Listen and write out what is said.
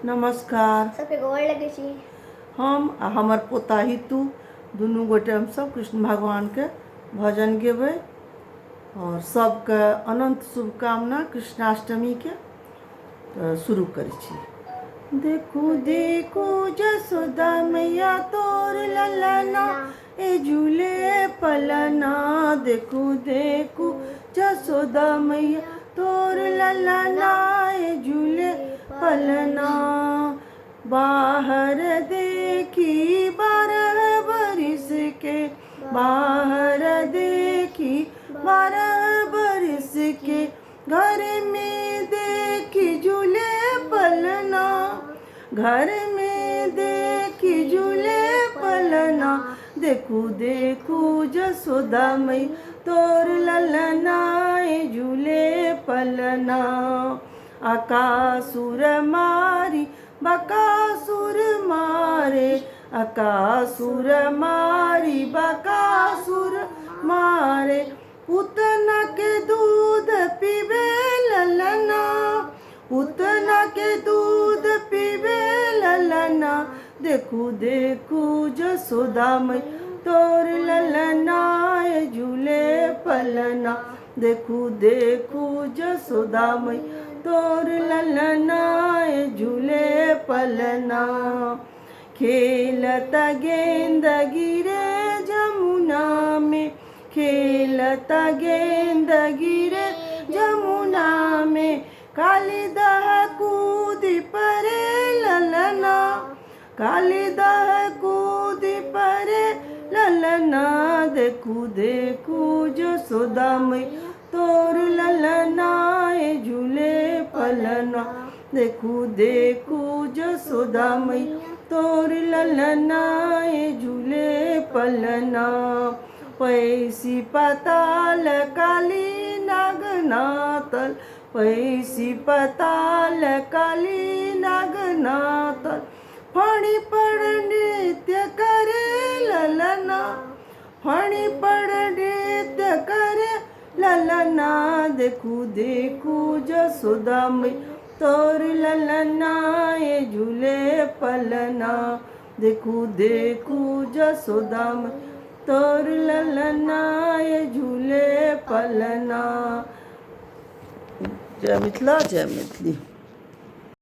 नमस्कार। सबके गोड़ लगे छी। हम आ हमर पोता हितू दुनू गोटे हम सब कृष्ण भगवान के भजन गेबै और सबके अनंत शुभकामना कृष्णाष्टमी के। तो शुरू करै छी। देखू देखू जसोदा मैया तोर ललना ए झूले पलना। देखू देखू जसोदा मैया तोर ललना ए झूले पलना। बाहर देखी 12 बरिस के, बाहर देखी 12 बरिस के, घर में देखी झूले पलना, घर में देखी झूले पलना। देखू देखू जसोदा मैया तोर ललना ए झूले पलना। अकासुर मारी बकासुर मारे, अकासुर मारी बकासुर मारे। पूतना के दूध पीबे ललना, पूतना के दूध पीबे ललना। देखू देखू जसोदा मैया तोर ललना ए झूले पलना। देखू देखू जसोदा मैया तोर ललना ए झूले पलना। खेलता गेंद गिरे जमुना में, खेलता गेंद गिरे जमुना में। कालिदाह कूदी परे ललना, कालिदाह कूदी परे ललना। देखू देखू जसोदा मैया तोर ललना ए झूले पलना। देखू देखू जसोदा मैया तोर ललना ए झूले पलना। पैसी पताल काली नागनाथल, पैसी पताल काली नागनाथल। फणी पर नृत्य करे ललना, फणी पर नृत्य करे ललना। देखू देखू जसोदा मैया तोर ललना ए झूले पलना। देखू देखू जसोदा मैया तोर ललना ए झूले पलना। जय मिथिला, जय मैथिली।